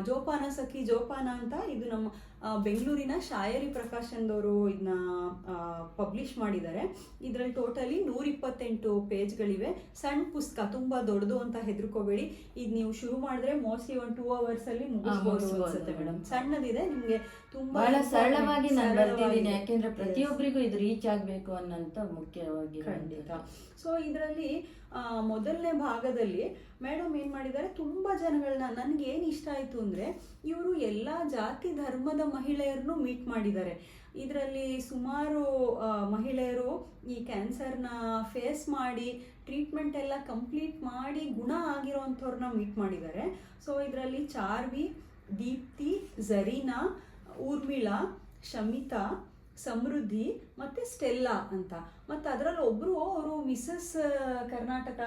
ಜೋಪಾನ ಸಖಿ ಜೋಪಾನ ಅಂತ, ಇದು ನಮ್ಮ ಬೆಂಗಳೂರಿನ ಶಾಯರಿ ಪ್ರಕಾಶನದವರು ಇದನ್ನ ಪಬ್ಲಿಷ್ ಮಾಡಿದ್ದಾರೆ. ಇದರಲ್ಲಿ ಟೋಟಲಿ 128 ಪೇಜ್ಗಳಿವೆ. ಸಣ್ಣ ಪುಸ್ತಕ, ತುಂಬಾ ದೊಡ್ಡದು ಅಂತ ಹೆದರ್ಕೋಬೇಡಿ. ಇದು ನೀವು ಶುರು ಮಾಡಿದ್ರೆ ಮೋಸ್ಟ್ಲಿ 2 hours ಅಲ್ಲಿ ಮುಗಿಸ್ಬೋದು ಅನ್ಸುತ್ತೆ ಮೇಡಮ್. ಸಣ್ಣದಿದೆ, ನಿಮ್ಗೆ ತುಂಬಾ ಬಹಳ ಸರಳವಾಗಿ ನಾನು ಬರ್ತಿದ್ದೀನಿ, ಯಾಕೆಂದ್ರೆ ಪ್ರತಿಯೊಬ್ಬರಿಗೂ ಇದು ರೀಚ್ ಆಗ್ಬೇಕು ಅನ್ನೋಂತ ಮುಖ್ಯವಾಗಿ. ಖಂಡಿತ. ಸೊ ಇದರಲ್ಲಿ ಮೊದಲನೇ ಭಾಗದಲ್ಲಿ ಮೇಡಮ್ ಏನ್ ಮಾಡಿದ್ದಾರೆ, ತುಂಬಾ ಜನಗಳನ್ನ, ನನ್ಗೆ ಏನ್ ಇಷ್ಟ ಆಯ್ತು ಅಂದ್ರೆ ಇವರು ಎಲ್ಲಾ ಜಾತಿ ಧರ್ಮದ ಮಹಿಳೆಯರನ್ನು ಮೀಟ್ ಮಾಡಿದ್ದಾರೆ. ಇದರಲ್ಲಿ ಸುಮಾರು ಮಹಿಳೆಯರು ಈ ಕ್ಯಾನ್ಸರ್ನ ಫೇಸ್ ಮಾಡಿ ಟ್ರೀಟ್ಮೆಂಟ್ ಎಲ್ಲ ಕಂಪ್ಲೀಟ್ ಮಾಡಿ ಗುಣ ಆಗಿರೋಂಥವ್ರನ್ನ ಮೀಟ್ ಮಾಡಿದ್ದಾರೆ. ಸೊ ಇದರಲ್ಲಿ ಚಾರ್ವಿ, ದೀಪ್ತಿ, ಝರೀನಾ, ಊರ್ಮಿಳಾ, ಶಮಿತಾ, ಸಮೃದ್ಧಿ ಮತ್ತೆ ಸ್ಟೆಲ್ಲಾ ಅಂತ. ಮತ್ತೆ ಅದರಲ್ಲಿ ಒಬ್ರು ಅವರು ಮಿಸಸ್ ಕರ್ನಾಟಕ,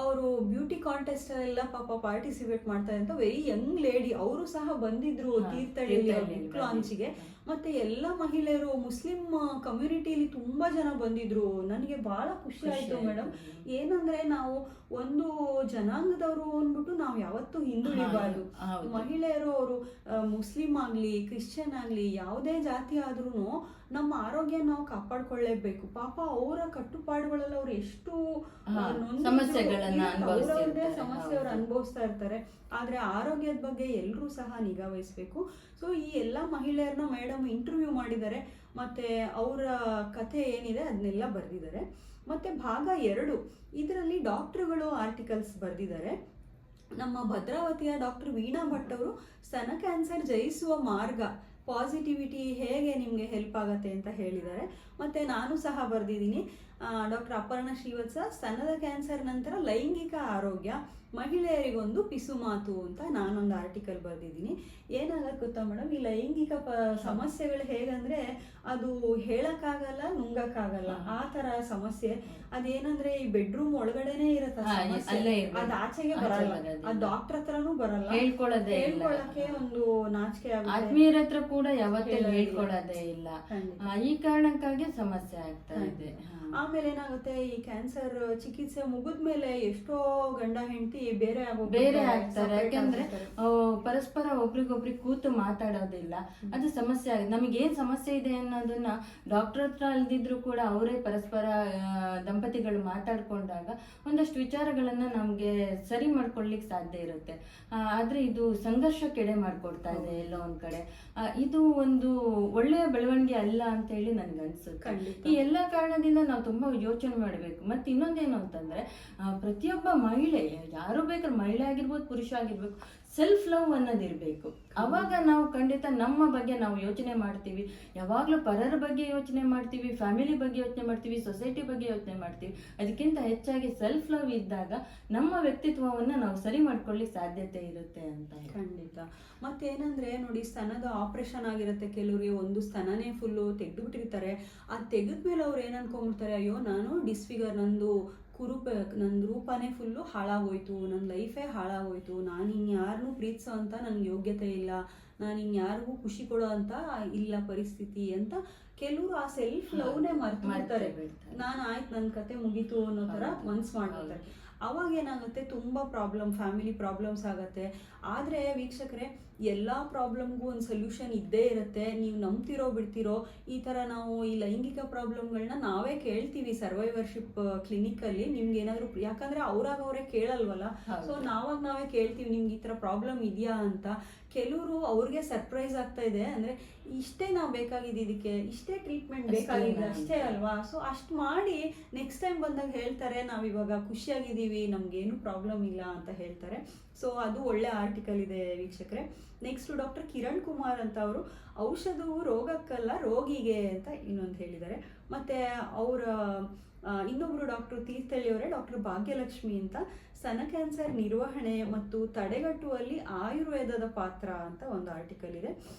ಅವರು ಬ್ಯೂಟಿ ಕಾಂಟೆಸ್ಟ್ ಎಲ್ಲ ಪಾಪ ಪಾರ್ಟಿಸಿಪೇಟ್ ಮಾಡ್ತಾರೆ ಅಂತ, ವೆರಿ ಯಂಗ್ ಲೇಡಿ. ಅವರು ಸಹ ಬಂದಿದ್ರು ತೀರ್ಥಹಳ್ಳಿ ಬುಕ್ ಲಾಂಚ್ಗೆ. ಮತ್ತೆ ಎಲ್ಲ ಮಹಿಳೆಯರು, ಮುಸ್ಲಿಂ ಕಮ್ಯುನಿಟಿಲಿ ತುಂಬಾ ಜನ ಬಂದಿದ್ರು. ನನಗೆ ಬಹಳ ಖುಷಿ ಆಯ್ತು ಮೇಡಮ್. ಏನಂದ್ರೆ ನಾವು ಒಂದು ಜನಾಂಗದವರು ಅಂದ್ಬಿಟ್ಟು ನಾವು ಯಾವತ್ತೂ ಹಿಂದುಳಿಬಾರ್ದು. ಮಹಿಳೆಯರು, ಅವರು ಮುಸ್ಲಿಂ ಆಗ್ಲಿ ಕ್ರಿಶ್ಚಿಯನ್ ಆಗ್ಲಿ ಯಾವುದೇ ಜಾತಿ ಆದ್ರೂ ನಮ್ಮ ಆರೋಗ್ಯ ನಾವು ಕಾಪಾಡ್ಕೊಳ್ಳೇಬೇಕು. ಪಾಪ ಅವರ ಕಟ್ಟುಪಾಡುಗಳಲ್ಲಿ ಅವ್ರು ಎಷ್ಟು ಸಮಸ್ಯೆಗಳನ್ನ ಸಮಸ್ಯೆ ಅವ್ರು ಅನುಭವಿಸ್ತಾ ಇರ್ತಾರೆ. ಆದ್ರೆ ಆರೋಗ್ಯದ ಬಗ್ಗೆ ಎಲ್ಲರೂ ಸಹ ನಿಗಾ ವಹಿಸ್ಬೇಕು. ಸೊ ಈ ಎಲ್ಲ ಮಹಿಳೆಯರನ್ನ ಮೇಡಮ್ ಇಂಟರ್ವ್ಯೂ ಮಾಡಿದ್ದಾರೆ. ಮತ್ತೆ ಅವರ ಕಥೆ ಏನಿದೆ ಅದನ್ನೆಲ್ಲ ಬರೆದಿದ್ದಾರೆ. ಮತ್ತೆ ಭಾಗ 2 ಇದರಲ್ಲಿ ಡಾಕ್ಟರ್ಗಳು ಆರ್ಟಿಕಲ್ಸ್ ಬರೆದಿದ್ದಾರೆ. ನಮ್ಮ ಭದ್ರಾವತಿಯ ಡಾಕ್ಟರ್ ವೀಣಾ ಭಟ್ ಅವರು ಸ್ತನ ಕ್ಯಾನ್ಸರ್ ಜಯಿಸುವ ಮಾರ್ಗ, ಪಾಸಿಟಿವಿಟಿ ಹೇಗೆ ನಿಮಗೆ ಹೆಲ್ಪ್ ಆಗತ್ತೆ ಅಂತ ಹೇಳಿದ್ದಾರೆ. ಮತ್ತೆ ನಾನು ಸಹ ಬರೆದಿದ್ದೀನಿ. ಡಾಕ್ಟರ್ ಅಪರ್ಣ ಶ್ರೀವತ್ಸ, ಸ್ತನದ ಕ್ಯಾನ್ಸರ್ ನಂತರ ಲೈಂಗಿಕ ಆರೋಗ್ಯ, ಮಹಿಳೆಯರಿಗೊಂದು ಪಿಸುಮಾತು ಅಂತ ನಾನೊಂದು ಆರ್ಟಿಕಲ್ ಬರೆದಿದ್ದೀನಿ. ಏನಾಗತ್ತೆ ಗೊತ್ತಾ ಮೇಡಮ್, ಈ ಲೈಂಗಿಕ ಸಮಸ್ಯೆಗಳು ಹೇಗಂದ್ರೆ ಅದು ಹೇಳಕ್ಕಾಗಲ್ಲ, ನುಂಗಕ್ಕಾಗಲ್ಲ, ಆ ತರ ಸಮಸ್ಯೆ. ಅದೇನಂದ್ರೆ ಈ ಬೆಡ್ರೂಮ್ ಒಳಗಡೆನೆ ಇರತ್ತೆ ಸಮಸ್ಯೆ, ಅದ್ ಆಚೆಗೆ ಬರಲ್ಲ, ಅದ್ ಡಾಕ್ಟರ್ ಹತ್ರನೂ ಬರಲ್ಲ, ಹೇಳ್ಕೊಳ್ಳಕ್ಕೆ ಒಂದು ನಾಚಿಕೆ ಆಗುತ್ತೆ. ಆತ್ಮೀಯರ ಹತ್ರ ಕೂಡ ಯಾವತ್ತೂ ಹೇಳ್ಕೊಳ್ಳೋದೇ ಇಲ್ಲ. ಈ ಕಾರಣಕ್ಕಾಗಿ ಸಮಸ್ಯೆ ಆಗ್ತಾ ಇದೆ. ಆಮೇಲೆ ಏನಾಗುತ್ತೆ, ಈ ಕ್ಯಾನ್ಸರ್ ಚಿಕಿತ್ಸೆ ಮುಗಿದ್ಮೇಲೆ ಎಷ್ಟೋ ಗಂಡ ಹೆಂಡತಿ ಬೇರೆ ಆಗ್ತಾರೆ. ಯಾಕಂದ್ರೆ ಪರಸ್ಪರ ಒಬ್ರಿಗೊಬ್ರಿಗೆ ಕೂತು ಮಾತಾಡೋದಿಲ್ಲ. ಅದು ಸಮಸ್ಯೆ ಆಗಿದೆ. ನಮಗೆ ಏನ್ ಸಮಸ್ಯೆ ಇದೆ ಅನ್ನೋದನ್ನ ಡಾಕ್ಟರ್ ಹತ್ರ ಅಲ್ದಿದ್ರು ಕೂಡ ಅವರೇ ಪರಸ್ಪರ ದಂಪತಿಗಳು ಮಾತಾಡ್ಕೊಂಡಾಗ ಒಂದಷ್ಟು ವಿಚಾರಗಳನ್ನ ನಮ್ಗೆ ಸರಿ ಮಾಡ್ಕೊಳ್ಲಿಕ್ಕೆ ಸಾಧ್ಯ ಇರುತ್ತೆ. ಆದ್ರೆ ಇದು ಸಂಘರ್ಷಕ್ಕೆಡೆ ಮಾಡ್ಕೊಡ್ತಾ ಇದೆ ಎಲ್ಲೋ ಒಂದ್ ಕಡೆ. ಇದು ಒಂದು ಒಳ್ಳೆಯ ಬೆಳವಣಿಗೆ ಅಲ್ಲ ಅಂತ ಹೇಳಿ ನನ್ಗನ್ಸುತ್ತೆ. ಈ ಎಲ್ಲಾ ಕಾರಣದಿಂದ ನಾವು ತುಂಬಾ ಯೋಚನೆ ಮಾಡಬೇಕು. ಮತ್ತೆ ಇನ್ನೊಂದೇನು ಅಂತಂದ್ರೆ, ಪ್ರತಿಯೊಬ್ಬ ಮಹಿಳೆ, ಯಾರು ಬೇಕಾದ್ರೆ ಮಹಿಳೆ ಆಗಿರ್ಬೋದು ಪುರುಷ ಆಗಿರ್ಬೇಕು, ಸೆಲ್ಫ್ ಲವ್ ಅನ್ನೋದಿರ್ಬೇಕು. ಅವಾಗ ನಾವು ಖಂಡಿತ ನಮ್ಮ ಬಗ್ಗೆ ನಾವು ಯೋಚನೆ ಮಾಡ್ತೀವಿ. ಯಾವಾಗ್ಲೂ ಪರರ ಬಗ್ಗೆ ಯೋಚನೆ ಮಾಡ್ತೀವಿ, ಫ್ಯಾಮಿಲಿ ಬಗ್ಗೆ ಯೋಚನೆ ಮಾಡ್ತೀವಿ, ಸೊಸೈಟಿ ಬಗ್ಗೆ ಯೋಚನೆ ಮಾಡ್ತೀವಿ. ಅದಕ್ಕಿಂತ ಹೆಚ್ಚಾಗಿ ಸೆಲ್ಫ್ ಲವ್ ಇದ್ದಾಗ ನಮ್ಮ ವ್ಯಕ್ತಿತ್ವವನ್ನ ನಾವು ಸರಿ ಮಾಡ್ಕೊಳ್ಳಿಕ್ ಸಾಧ್ಯತೆ ಇರುತ್ತೆ ಅಂತ. ಖಂಡಿತ. ಮತ್ತೇನಂದ್ರೆ ನೋಡಿ, ಸ್ತನದ ಆಪರೇಷನ್ ಆಗಿರುತ್ತೆ ಕೆಲವರಿಗೆ, ಒಂದು ಸ್ತನನೇ ಫುಲ್ಲು ತೆಗೆದುಬಿಟ್ಟಿರ್ತಾರೆ. ಅದು ತೆಗೆದ್ಮೇಲೆ ಅವ್ರು ಏನ್ ಅನ್ಕೊಂಡ್ಬಿಡ್ತಾರೆ, ಅಯ್ಯೋ ನಾನು ಡಿಸ್ಫಿಗರ್, ನನ್ನ ರೂಪನೇ ಫುಲ್ಲು ಹಾಳಾಗೋಯ್ತು, ನನ್ನ ಲೈಫೇ ಹಾಳಾಗೋಯ್ತು, ನಾನು ಇನ್ಯಾರನ್ನೂ ಪ್ರೀತಿಸೋ ಅಂತ ನನ್ಗೆ ಯೋಗ್ಯತೆ ಇಲ್ಲ, ನಾನು ಇನ್ಯಾರಿಗೂ ಖುಷಿ ಕೊಡೋ ಅಂತ ಇಲ್ಲ ಪರಿಸ್ಥಿತಿ ಅಂತ ಕೆಲವರು ಆ ಸೆಲ್ಫ್ ಲವ್ನೇ ಮರ್ತು ಮಾಡ್ತಾರೆ. ನಾನು ಆಯ್ತು, ನನ್ನ ಕತೆ ಮುಗೀತು ಅನ್ನೋ ಥರ ಮನ್ಸು ಮಾಡ್ತಾರೆ. ಅವಾಗ ಏನಾಗುತ್ತೆ, ತುಂಬ ಫ್ಯಾಮಿಲಿ ಪ್ರಾಬ್ಲಮ್ಸ್ ಆಗುತ್ತೆ. ಆದರೆ ವೀಕ್ಷಕರೇ, ಎಲ್ಲ ಪ್ರಾಬ್ಲಮ್ಗೂ ಒಂದು ಸೊಲ್ಯೂಷನ್ ಇದ್ದೇ ಇರುತ್ತೆ. ನೀವು ನಂಬ್ತಿರೋ ಬಿಡ್ತಿರೋ, ಈ ಥರ ನಾವು ಈ ಲೈಂಗಿಕ ಪ್ರಾಬ್ಲಮ್ಗಳನ್ನ ನಾವೇ ಕೇಳ್ತೀವಿ ಸರ್ವೈವರ್ಶಿಪ್ ಕ್ಲಿನಿಕಲ್ಲಿ. ನಿಮ್ಗೆ ಏನಾದರೂ, ಯಾಕಂದರೆ ಅವರೇ ಕೇಳಲ್ವಲ್ಲ, ಸೊ ನಾವೇ ಕೇಳ್ತೀವಿ ನಿಮ್ಗೆ ಈ ಥರ ಪ್ರಾಬ್ಲಮ್ ಇದೆಯಾ ಅಂತ. ಕೆಲವರು ಅವ್ರಿಗೆ ಸರ್ಪ್ರೈಸ್ ಆಗ್ತಾ ಇದೆ, ಅಂದರೆ ಇಷ್ಟೇ ನಾವು ಬೇಕಾಗಿದ್ದು, ಇದಕ್ಕೆ ಇಷ್ಟೇ ಟ್ರೀಟ್ಮೆಂಟ್ ಬೇಕಾಗಿದೆ ಅಷ್ಟೇ ಅಲ್ವಾ. ಸೊ ಅಷ್ಟು ಮಾಡಿ ನೆಕ್ಸ್ಟ್ ಟೈಮ್ ಬಂದಾಗ ಹೇಳ್ತಾರೆ, ನಾವಿವಾಗ ಖುಷಿಯಾಗಿದ್ದೀವಿ, ನಮ್ಗೇನು ಪ್ರಾಬ್ಲಮ್ ಇಲ್ಲ ಅಂತ ಹೇಳ್ತಾರೆ. ಸೊ ಅದು ಒಳ್ಳೆ ಆರ್ಟಿಕಲ್ ಇದೆ ವೀಕ್ಷಕರೇ. ನೆಕ್ಸ್ಟ್ ಡಾಕ್ಟರ್ ಕಿರಣ್ ಕುಮಾರ್ ಅಂತ ಅವರು, ಔಷಧವು ರೋಗಕ್ಕಲ್ಲ ರೋಗಿಗೆ ಅಂತ ಇನ್ನೊಂದು ಹೇಳಿದ್ದಾರೆ. ಮತ್ತೆ ಅವರ ಇನ್ನೊಬ್ರು ಡಾಕ್ಟರ್ ತೀರ್ಥಹಳ್ಳಿಯವರೇ ಡಾಕ್ಟರ್ ಭಾಗ್ಯಲಕ್ಷ್ಮಿ ಅಂತ, ಸ್ತನ ಕ್ಯಾನ್ಸರ್ ನಿರ್ವಹಣೆ ಮತ್ತು ತಡೆಗಟ್ಟುವಲ್ಲಿ ಆಯುರ್ವೇದದ ಪಾತ್ರ ಅಂತ ಒಂದು ಆರ್ಟಿಕಲ್ ಇದೆ.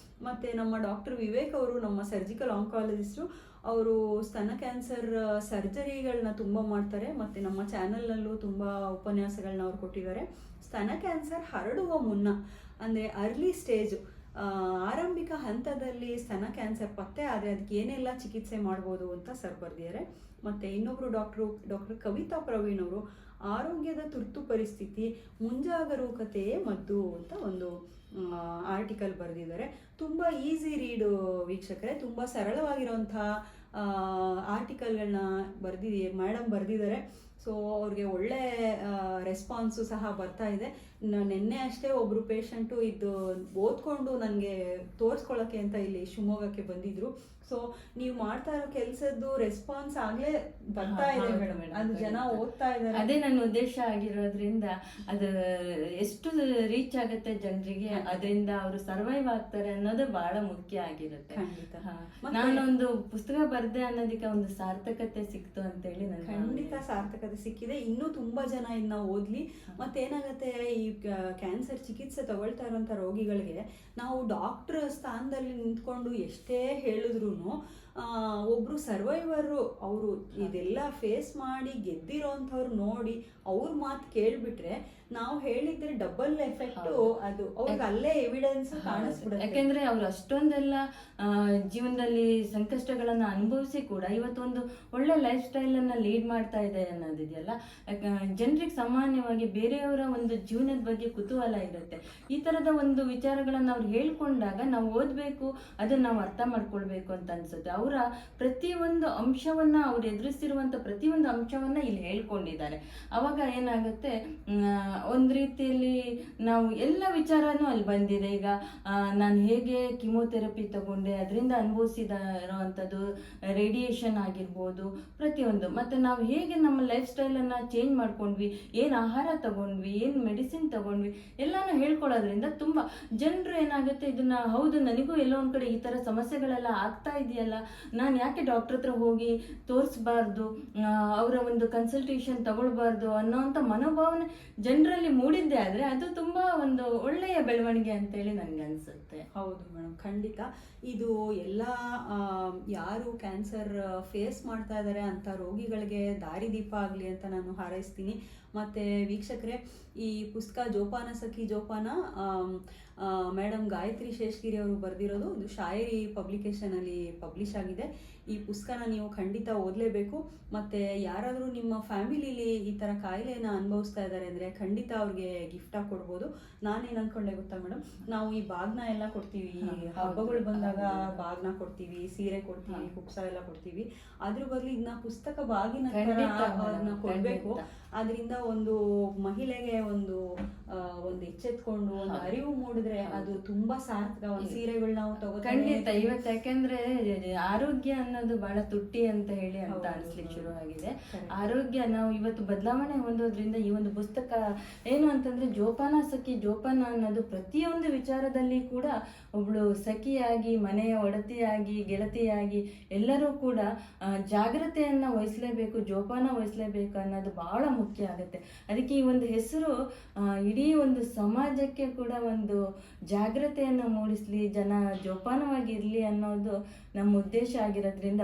ಮತ್ತೆ ನಮ್ಮ ಡಾಕ್ಟರ್ ವಿವೇಕ್ ಅವರು, ನಮ್ಮ ಸರ್ಜಿಕಲ್ ಆಂಕಾಲಜಿಸ್ಟು, ಅವರು ಸ್ತನ ಕ್ಯಾನ್ಸರ್ ಸರ್ಜರಿಗಳನ್ನ ತುಂಬ ಮಾಡ್ತಾರೆ. ಮತ್ತು ನಮ್ಮ ಚಾನಲ್ನಲ್ಲೂ ತುಂಬ ಉಪನ್ಯಾಸಗಳನ್ನ ಅವ್ರು ಕೊಟ್ಟಿದ್ದಾರೆ. ಸ್ತನ ಕ್ಯಾನ್ಸರ್ ಹರಡುವ ಮುನ್ನ, ಅಂದರೆ ಅರ್ಲಿ ಸ್ಟೇಜು, ಆರಂಭಿಕ ಹಂತದಲ್ಲಿ ಸ್ತನ ಕ್ಯಾನ್ಸರ್ ಪತ್ತೆ ಆದರೆ ಅದಕ್ಕೆ ಏನೆಲ್ಲ ಚಿಕಿತ್ಸೆ ಮಾಡ್ಬೋದು ಅಂತ ಸರ್ ಬರ್ದಿದ್ದಾರೆ. ಮತ್ತು ಇನ್ನೊಬ್ಬರು ಡಾಕ್ಟರ್ ಕವಿತಾ ಪ್ರವೀಣ್ ಅವರು ಆರೋಗ್ಯದ ತುರ್ತು ಪರಿಸ್ಥಿತಿ ಮುಂಜಾಗರೂಕತೆಯೇ ಮದ್ದು ಅಂತ ಒಂದು ಆರ್ಟಿಕಲ್ ಬರೆದಿದ್ದಾರೆ. ತುಂಬ ಈಸಿ ರೀಡು ವೀಕ್ಷಕರೇ, ತುಂಬ ಸರಳವಾಗಿರುವಂಥ ಆರ್ಟಿಕಲ್ಗಳನ್ನ ಮೇಡಮ್ ಬರೆದಿದ್ದಾರೆ. ಸೊ ಅವ್ರಿಗೆ ಒಳ್ಳೆ ರೆಸ್ಪಾನ್ಸು ಸಹ ಬರ್ತಾ ಇದೆ. ನಿನ್ನೆ ಅಷ್ಟೇ ಒಬ್ಬರು ಪೇಷಂಟು ಇದು ಓದ್ಕೊಂಡು ನನಗೆ ತೋರಿಸ್ಕೊಳ್ಳೋಕ್ಕೆ ಅಂತ ಇಲ್ಲಿ ಶಿವಮೊಗ್ಗಕ್ಕೆ ಬಂದಿದ್ರು. ಸೊ ನೀವು ಮಾಡ್ತಾ ಇರೋ ಕೆಲಸದ್ದು ರೆಸ್ಪಾನ್ಸ್ ಆಗ್ಲೇ ಬರ್ತಾ ಇದೆ ಮೇಡಮ್, ಅದು ಜನ ಓದ್ತಾ ಇದ್ದಾರೆ. ಅದೇ ನನ್ನ ಉದ್ದೇಶ ಆಗಿರೋದ್ರಿಂದ ಅದು ಎಷ್ಟು ರೀಚ್ ಆಗುತ್ತೆ ಜನರಿಗೆ, ಅದರಿಂದ ಅವರು ಸರ್ವೈವ್ ಆಗ್ತಾರೆ ಅನ್ನೋದು ಬಹಳ ಮುಖ್ಯ ಆಗಿರುತ್ತೆ. ನಾನೊಂದು ಪುಸ್ತಕ ಬರ್ದೆ ಅನ್ನೋದಕ್ಕೆ ಒಂದು ಸಾರ್ಥಕತೆ ಸಿಕ್ತು ಅಂತೇಳಿ ನನ್ಗೆ ಖಂಡಿತ ಸಾರ್ಥಕತೆ ಸಿಕ್ಕಿದೆ. ಇನ್ನೂ ತುಂಬಾ ಜನ ಇನ್ನ ಓದ್ಲಿ. ಮತ್ತೇನಾಗತ್ತೆ, ಈ ಕ್ಯಾನ್ಸರ್ ಚಿಕಿತ್ಸೆ ತಗೊಳ್ತಾ ಇರೋಂಥ ರೋಗಿಗಳಿಗೆ ನಾವು ಡಾಕ್ಟರ್ ಸ್ಥಾನದಲ್ಲಿ ನಿಂತ್ಕೊಂಡು ಎಷ್ಟೇ ಹೇಳಿದ್ರು ಒಬ್ರು ಸರ್ವೈವರು ಅವರು ಇದೆಲ್ಲ ಫೇಸ್ ಮಾಡಿ ಗೆದ್ದಿರೋಂಥವ್ರು ನೋಡಿ ಅವ್ರ ಮಾತು ಕೇಳ್ಬಿಟ್ರೆ ನಾವು ಹೇಳಿದ್ರೆ ಡಬಲ್ ಎಫೆಕ್ಟ್, ಅದು ಅವ್ರಿಗೆ ಅಲ್ಲೇ ಎವಿಡೆನ್ಸ್ ಕಾಣಿಸ್ಬಿಡುತ್ತೆ. ಯಾಕೆಂದ್ರೆ ಅವ್ರು ಅಷ್ಟೊಂದೆಲ್ಲ ಜೀವನದಲ್ಲಿ ಸಂಕಷ್ಟಗಳನ್ನ ಅನುಭವಿಸಿ ಕೂಡ ಇವತ್ತೊಂದು ಒಳ್ಳೆ ಲೈಫ್ ಸ್ಟೈಲ್ ಅನ್ನ ಲೀಡ್ ಮಾಡ್ತಾ ಇದೆ ಅನ್ನೋದಿದೆಯಲ್ಲ, ಜನರಿಗೆ ಸಾಮಾನ್ಯವಾಗಿ ಬೇರೆಯವರ ಒಂದು ಜೀವನದ ಬಗ್ಗೆ ಕುತೂಹಲ ಇರುತ್ತೆ. ಈ ತರದ ಒಂದು ವಿಚಾರಗಳನ್ನ ಅವ್ರು ಹೇಳ್ಕೊಂಡಾಗ ನಾವು ಓದ್ಬೇಕು, ಅದನ್ನ ನಾವು ಅರ್ಥ ಮಾಡ್ಕೊಳ್ಬೇಕು ಅಂತ ಅನ್ಸುತ್ತೆ. ಅವರ ಪ್ರತಿಯೊಂದು ಅಂಶವನ್ನ ಅವ್ರು ಎದುರಿಸಿರುವಂತ ಪ್ರತಿಯೊಂದು ಅಂಶವನ್ನ ಇಲ್ಲಿ ಹೇಳ್ಕೊಂಡಿದ್ದಾರೆ. ಅವಾಗ ಏನಾಗುತ್ತೆ, ಒಂದ್ ರೀತಿಯಲ್ಲಿ ನಾವು ಎಲ್ಲ ವಿಚಾರನೂ ಅಲ್ಲಿ ಬಂದಿದೆ. ಈಗ ನಾನು ಹೇಗೆ ಕಿಮೋಥೆರಪಿ ತಗೊಂಡೆ, ಅದರಿಂದ ಅನುಭವಿಸಿದ ಇರೋವಂಥದ್ದು ರೇಡಿಯೇಷನ್ ಆಗಿರ್ಬೋದು, ಪ್ರತಿಯೊಂದು. ಮತ್ತೆ ನಾವು ಹೇಗೆ ನಮ್ಮ ಲೈಫ್ ಸ್ಟೈಲ್ ಅನ್ನ ಚೇಂಜ್ ಮಾಡ್ಕೊಂಡ್ವಿ, ಏನ್ ಆಹಾರ ತಗೊಂಡ್ವಿ, ಏನ್ ಮೆಡಿಸಿನ್ ತಗೊಂಡ್ವಿ, ಎಲ್ಲಾನು ಹೇಳ್ಕೊಳ್ಳೋದ್ರಿಂದ ತುಂಬಾ ಜನರು ಏನಾಗುತ್ತೆ, ಇದನ್ನ ಹೌದು ನನಗೂ ಎಲ್ಲೋ ಒಂದ್ ಕಡೆ ಈ ತರ ಸಮಸ್ಯೆಗಳೆಲ್ಲ ಆಗ್ತಾ ಇದೆಯಲ್ಲ, ನಾನು ಯಾಕೆ ಡಾಕ್ಟರ್ ಹತ್ರ ಹೋಗಿ ತೋರಿಸ್ಬಾರ್ದು, ಅವರ ಒಂದು ಕನ್ಸಲ್ಟೇಷನ್ ತಗೊಳ್ಬಾರ್ದು ಅನ್ನೋಂಥ ಮನೋಭಾವನೆ ಜನರಲ್ಲಿ ಮೂಡಿದ್ದೆ ಆದ್ರೆ ಅದು ತುಂಬಾ ಒಂದು ಒಳ್ಳೆಯ ಬೆಳವಣಿಗೆ ಅಂತೇಳಿ ನನ್ಗೆ ಅನ್ಸುತ್ತೆ. ಹೌದು ಮೇಡಮ್, ಖಂಡಿತ. ಇದು ಎಲ್ಲ ಯಾರು ಕ್ಯಾನ್ಸರ್ ಫೇಸ್ ಮಾಡ್ತಾ ಇದ್ದಾರೆ ಅಂತ ರೋಗಿಗಳಿಗೆ ದಾರಿದೀಪ ಆಗಲಿ ಅಂತ ನಾನು ಹಾರೈಸ್ತೀನಿ. ಮತ್ತು ವೀಕ್ಷಕರೇ, ಈ ಪುಸ್ತಕ ಜೋಪಾನ ಸಖಿ ಜೋಪಾನ ಮೇಡಮ್ ಗಾಯತ್ರಿ ಶೇಷಗಿರಿ ಅವರು ಬರೆದಿರೋದು, ಇದು ಶಾಯರಿ ಪಬ್ಲಿಕೇಶನಲ್ಲಿ ಪಬ್ಲಿಷ್ ಆಗಿದೆ. ಈ ಪುಸ್ತಕನ ನೀವು ಖಂಡಿತ ಓದಲೇಬೇಕು. ಮತ್ತು ಯಾರಾದರೂ ನಿಮ್ಮ ಫ್ಯಾಮಿಲಿಲಿ ಈ ಥರ ಕಾಯಿಲೆನ ಅನುಭವಿಸ್ತಾ ಇದ್ದಾರೆ ಅಂದರೆ ಖಂಡಿತ ಅವ್ರಿಗೆ ಗಿಫ್ಟಾಗಿ ಕೊಡ್ಬೋದು. ನಾನೇನು ಅಂದ್ಕೊಂಡೆ ಗೊತ್ತಾ ಮೇಡಮ್, ನಾವು ಈ ಬಾಗ್ನ ಎಲ್ಲ ಕೊಡ್ತೀವಿ, ಹಬ್ಬಗಳು ಬಂದಾಗ ಬಾಗ್ನ ಕೊಡ್ತೀವಿ, ಸೀರೆ ಕೊಡ್ತೀವಿ, ಕುಕ್ಸ ಎಲ್ಲ ಕೊಡ್ತೀವಿ. ಅದ್ರ ಬದಲು ಇದನ್ನ ಪುಸ್ತಕ ಬಾಗಿನ ಕೊಡಬೇಕು. ಅದರಿಂದ ಒಂದು ಮಹಿಳೆಗೆ ಒಂದು ಎಚ್ಚೆತ್ಕೊಂಡು ಒಂದು ಅರಿವು ಮೂಡಿದ್ರೆ ಅದು ತುಂಬಾ ಸಾರ್ಥಕ. ಒಂದು ಸೀರೆಗಳು ನಾವು ತಗೋತೀವಿ ಖಂಡಿತ. ಇವತ್ತು ಯಾಕೆಂದ್ರೆ ಆರೋಗ್ಯ ಅನ್ನೋದು ಬಹಳ ತುಟ್ಟಿ ಅಂತ ಹೇಳಿ ಅಂತ ಅನ್ಸ್ಲಿಕ್ಕೆ ಶುರು ಆಗಿದೆ. ಆರೋಗ್ಯ ನಾವು ಇವತ್ತು ಬದಲಾವಣೆ ಹೊಂದೋದ್ರಿಂದ ಈ ಒಂದು ಪುಸ್ತಕ ಏನು ಅಂತಂದ್ರೆ ಜೋಪಾನ ಸಖಿ ಜೋಪಾನ ಅನ್ನೋದು ಪ್ರತಿಯೊಂದು ವಿಚಾರದಲ್ಲಿ ಕೂಡ ಒಬ್ಳು ಸಖಿಯಾಗಿ, ಮನೆಯ ಒಡತಿಯಾಗಿ, ಗೆಳತಿಯಾಗಿ ಎಲ್ಲರೂ ಕೂಡ ಜಾಗ್ರತೆಯನ್ನ ವಹಿಸ್ಲೇಬೇಕು, ಜೋಪಾನ ವಹಿಸ್ಲೇಬೇಕು ಅನ್ನೋದು ಬಹಳ ಮುಖ್ಯ ಆಗುತ್ತೆ. ಅದಕ್ಕೆ ಈ ಒಂದು ಹೆಸರು ಇಡೀ ಒಂದು ಸಮಾಜಕ್ಕೆ ಕೂಡ ಒಂದು ಜಾಗ್ರತೆಯನ್ನ ಮೂಡಿಸ್ಲಿ, ಜನ ಜೋಪಾನವಾಗಿರ್ಲಿ ಅನ್ನೋದು ನಮ್ಮ ಉದ್ದೇಶ ಆಗಿರೋದ್ರಿಂದ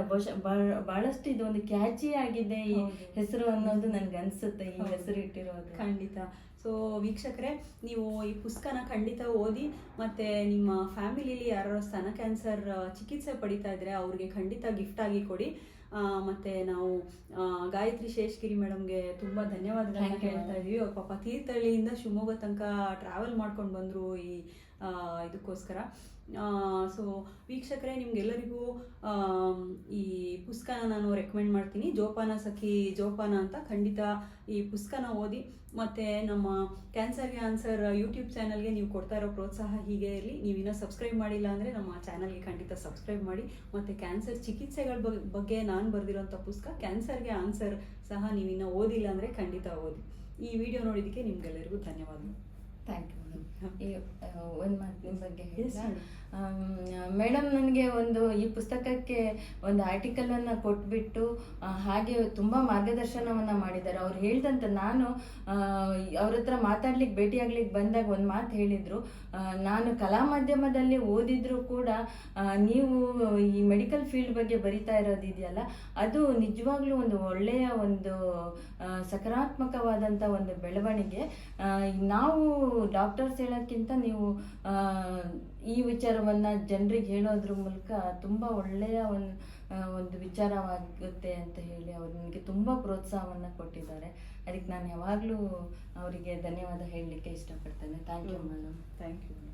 ಬಹಳಷ್ಟು ಇದು ಒಂದು ಕ್ಯಾಚಿ ಆಗಿದೆ ಈ ಹೆಸರು ಅನ್ನೋದು ನನ್ಗೆ ಅನ್ಸುತ್ತೆ, ಈ ಹೆಸರು ಇಟ್ಟಿರೋದು. ಖಂಡಿತ. ಸೊ ವೀಕ್ಷಕರೇ, ನೀವು ಈ ಪುಸ್ತಕನ ಖಂಡಿತ ಓದಿ. ಮತ್ತು ನಿಮ್ಮ ಫ್ಯಾಮಿಲಿಲಿ ಯಾರು ಸ್ತನ ಕ್ಯಾನ್ಸರ್ ಚಿಕಿತ್ಸೆ ಪಡಿತಾ ಇದ್ರೆ ಅವ್ರಿಗೆ ಖಂಡಿತ ಗಿಫ್ಟ್ ಆಗಿ ಕೊಡಿ. ಮತ್ತು ನಾವು ಗಾಯತ್ರಿ ಶೇಷಗಿರಿ ಮೇಡಮ್ಗೆ ತುಂಬ ಧನ್ಯವಾದಗಳನ್ನ ಹೇಳ್ತಾ ಇದ್ದೀವಿ. ಅವ್ರ ಪಾಪ ತೀರ್ಥಹಳ್ಳಿಯಿಂದ ಶಿವಮೊಗ್ಗ ತನಕ ಟ್ರಾವೆಲ್ ಮಾಡ್ಕೊಂಡು ಬಂದರು ಈ ಇದಕ್ಕೋಸ್ಕರ. ಸೊ ವೀಕ್ಷಕರೇ, ನಿಮ್ಗೆಲ್ಲರಿಗೂ ಈ ಪುಸ್ತಕನ ನಾನು ರೆಕಮೆಂಡ್ ಮಾಡ್ತೀನಿ. ಜೋಪಾನ ಸಖಿ ಜೋಪಾನ ಅಂತ. ಖಂಡಿತ ಈ ಪುಸ್ತಕನ ಓದಿ. ಮತ್ತು ನಮ್ಮ ಕ್ಯಾನ್ಸರ್ಗೆ ಆನ್ಸರ್ ಯೂಟ್ಯೂಬ್ ಚಾನಲ್ಗೆ ನೀವು ಕೊಡ್ತಾ ಇರೋ ಪ್ರೋತ್ಸಾಹ ಹೀಗೆ ಇರಲಿ. ನೀವಿನ್ನೂ ಸಬ್ಸ್ಕ್ರೈಬ್ ಮಾಡಿಲ್ಲ ಅಂದರೆ ನಮ್ಮ ಚಾನಲ್ಗೆ ಖಂಡಿತ ಸಬ್ಸ್ಕ್ರೈಬ್ ಮಾಡಿ. ಮತ್ತು ಕ್ಯಾನ್ಸರ್ ಚಿಕಿತ್ಸೆಗಳ ಬಗ್ಗೆ ನಾನು ಬರೆದಿರೋಂಥ ಪುಸ್ತಕ ಕ್ಯಾನ್ಸರ್ಗೆ ಆನ್ಸರ್ ಸಹ ನೀವಿನ್ನೂ ಓದಿಲ್ಲ ಅಂದರೆ ಖಂಡಿತ ಓದಿ. ಈ ವಿಡಿಯೋ ನೋಡಿದ್ದಕ್ಕೆ ನಿಮ್ಗೆಲ್ಲರಿಗೂ ಧನ್ಯವಾದಗಳು. Thank you madam. ಒಂದು ಮಾತು ನಿಮ್ಮ ಬಗ್ಗೆ ಹೇಳಿದ ಮೇಡಮ್, ನನಗೆ ಈ ಪುಸ್ತಕಕ್ಕೆ ಒಂದು ಆರ್ಟಿಕಲನ್ನು ಕೊಟ್ಬಿಟ್ಟು ಹಾಗೆ ತುಂಬ ಮಾರ್ಗದರ್ಶನವನ್ನು ಮಾಡಿದ್ದಾರೆ. ಅವ್ರು ಹೇಳ್ದಂತ ನಾನು ಅವ್ರ ಹತ್ರ ಮಾತಾಡ್ಲಿಕ್ಕೆ ಭೇಟಿಯಾಗ್ಲಿಕ್ಕೆ ಬಂದಾಗ ಒಂದು ಮಾತು ಹೇಳಿದರು, ನಾನು ಕಲಾ ಮಾಧ್ಯಮದಲ್ಲಿ ಓದಿದ್ರು ಕೂಡ ನೀವು ಈ ಮೆಡಿಕಲ್ ಫೀಲ್ಡ್ ಬಗ್ಗೆ ಬರಿತಾ ಇರೋದಿದೆಯಲ್ಲ, ಅದು ನಿಜವಾಗ್ಲೂ ಒಂದು ಒಳ್ಳೆಯ ಒಂದು ಸಕಾರಾತ್ಮಕವಾದಂಥ ಒಂದು ಬೆಳವಣಿಗೆ. ನಾವು ಡಾಕ್ಟರ್ ಡಾಕ್ಟರ್ಸ್ ಹೇಳೋಕ್ಕಿಂತ ನೀವು ಈ ವಿಚಾರವನ್ನ ಜನರಿಗೆ ಹೇಳೋದ್ರ ಮೂಲಕ ತುಂಬ ಒಳ್ಳೆಯ ಒಂದು ವಿಚಾರವಾಗುತ್ತೆ ಅಂತ ಹೇಳಿ ಅವ್ರು ನನಗೆ ತುಂಬ ಪ್ರೋತ್ಸಾಹವನ್ನು ಕೊಟ್ಟಿದ್ದಾರೆ. ಅದಕ್ಕೆ ನಾನು ಯಾವಾಗಲೂ ಅವರಿಗೆ ಧನ್ಯವಾದ ಹೇಳಲಿಕ್ಕೆ ಇಷ್ಟಪಡ್ತೇನೆ. Thank you madam. Thank you.